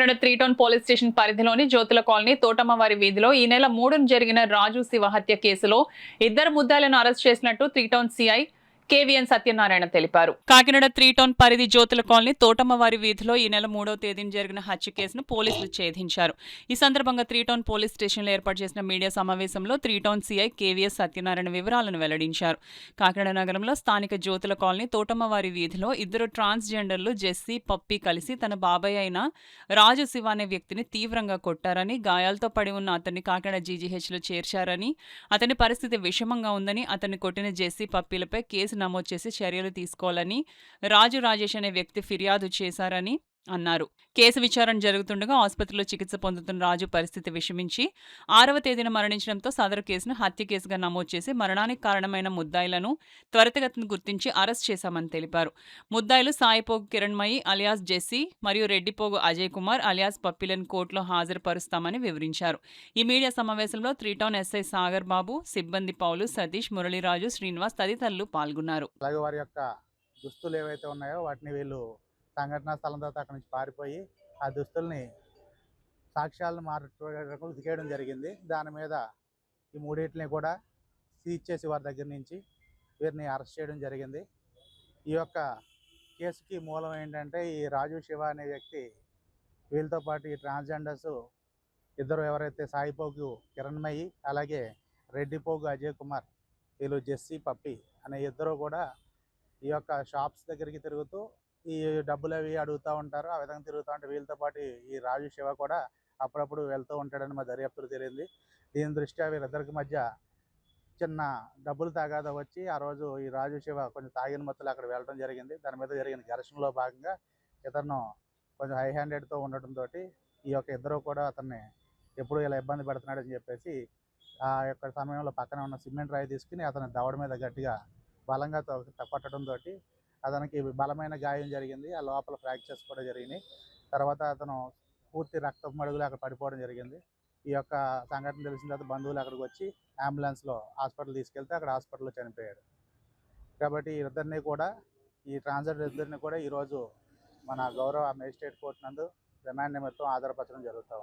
Kakinada 3 town police station పరిధిలోని Jyothula colony తోటమ్మవారి వీధిలో ఈ నెల 3న జరిగిన రాజు శివ హత్య కేసులో ఇద్దరు ముద్దాయిలను అరెస్ట్ చేసినట్టు 3 టౌన్ సిఐ కేవీఎన్ సత్యనారాయణ తెలిపారు. కాకినాడ 3 టౌన్ పరిధి జ్యోతుల కాలనీ తోటమ్మవారి వీధిలో ఈ నెల 3వ తేదీన జరిగిన హత్య కేసును పోలీసులు ఛేదించారు. ఈ సందర్భంగా 3 టౌన్ పోలీస్ స్టేషన్లో ఏర్పాటు చేసిన మీడియా సమావేశంలో 3 టౌన్ సిఐ కేవీఎస్ సత్యనారాయణ వివరాలను వెల్లడించారు. కాకినాడ నగరంలో స్థానిక జ్యోతుల కాలనీ తోటమ్మవారి వీధిలో ఇద్దరు ట్రాన్స్జెండర్లు జెస్సీ, పప్పి కలిసి తన బాబాయ్ అయిన రాజు శివ అనే వ్యక్తిని తీవ్రంగా కొట్టారని, గాయాలతో పడి ఉన్న అతన్ని కాకినాడ జీజీహెచ్లో చేర్చారని, అతని పరిస్థితి విషమంగా ఉందని, అతన్ని కొట్టిన జెస్సీ, పప్పీలపై కేసు నమోదు చేసి చర్యలు తీసుకోవాలని రాజు రాజేష్ అనే వ్యక్తి ఫిర్యాదు చేశారని అన్నారు. కేసు విచారణ జరుగుతుండగా ఆసుపత్రిలో చికిత్స పొందుతున్న రాజు పరిస్థితి విషమించి 6వ తేదీన మరణించడంతో సదరు కేసును హత్య కేసుగా నమోదు చేసి మరణానికి కారణమైన ముద్దాయిలను త్వరితగతిన గుర్తించి అరెస్ట్ చేశామని తెలిపారు. ముద్దాయిలు సాయిపోగు కిరణ్మయి అలియాస్ జెస్సీ మరియు రెడ్డిపోగు అజయ్ కుమార్ అలియాస్ పప్పిలను కోర్టులో హాజరుపరుస్తామని వివరించారు. ఈ మీడియా సమావేశంలో 3 టౌన్ ఎస్ఐ సాగర్ బాబు, సిబ్బంది పౌలు, సతీష్, మురళీరాజు, శ్రీనివాస్ తదితరులు పాల్గొన్నారు. వారి యొక్క దుస్తులు ఏవైతే ఉన్నాయో వాటిని వీళ్ళు సంఘటనా స్థలం తర్వాత అక్కడి నుంచి పారిపోయి ఆ దుస్తుల్ని సాక్ష్యాలను మార్చుకోవడానికి ఉతికేయడం జరిగింది. దాని మీద ఈ మూడింటిని కూడా సీజ్ చేసి వారి దగ్గర నుంచి వీరిని అరెస్ట్ చేయడం జరిగింది. ఈ యొక్క కేసుకి మూలం ఏంటంటే ఈ రాజు శివ అనే వ్యక్తి వీళ్ళతో పాటు ఈ ట్రాన్స్జెండర్స్ ఇద్దరు ఎవరైతే సాయిపోగు కిరణ్మయి అలాగే రెడ్డిపోగు అజయ్ కుమార్, వీళ్ళు జెస్సీ, పప్పి అనే ఇద్దరు కూడా ఈ యొక్క షాప్స్ దగ్గరికి తిరుగుతూ ఈ డబ్బులు అవి అడుగుతూ ఉంటారు. ఆ విధంగా తిరుగుతూ ఉంటే వీళ్ళతో పాటు ఈ రాజు శివ కూడా అప్పుడప్పుడు వెళ్తూ ఉంటాడని మా దర్యాప్తులు తెలియంది. దీని దృష్ట్యా వీరిద్దరికి మధ్య చిన్న డబ్బులు తగాదా వచ్చి ఆ రోజు ఈ రాజు శివ కొంచెం తాగిన మొత్తంలో అక్కడ వెళ్ళడం జరిగింది. దాని మీద జరిగిన ఘర్షణలో భాగంగా ఇతను కొంచెం హై హ్యాండెడ్తో ఉండటంతో ఈ యొక్క ఇద్దరు కూడా అతన్ని ఎప్పుడు ఇలా ఇబ్బంది పెడుతున్నాడని చెప్పేసి ఆ యొక్క సమయంలో పక్కన ఉన్న సిమెంట్ రాయి తీసుకుని అతని దవడ మీద గట్టిగా బలంగా కొట్టడంతో అతనికి బలమైన గాయం జరిగింది. ఆ లోపల ఫ్రాక్చర్స్ కూడా జరిగినాయి. తర్వాత అతను పూర్తి రక్తపు మడుగులు అక్కడ పడిపోవడం జరిగింది. ఈ యొక్క సంఘటన తెలిసిన తర్వాత బంధువులు అక్కడికి వచ్చి అంబులెన్స్లో హాస్పిటల్ తీసుకెళ్తే అక్కడ హాస్పిటల్లో చనిపోయాడు. కాబట్టి ఇద్దరిని కూడా ఈ ట్రాన్స్జెండర్ ఇద్దరిని కూడా ఈరోజు మన గౌరవ మేజిస్ట్రేట్ కోర్టు నందు రిమాండ్ నిమిత్తం ఆధారపరచడం జరుగుతూ ఉంది.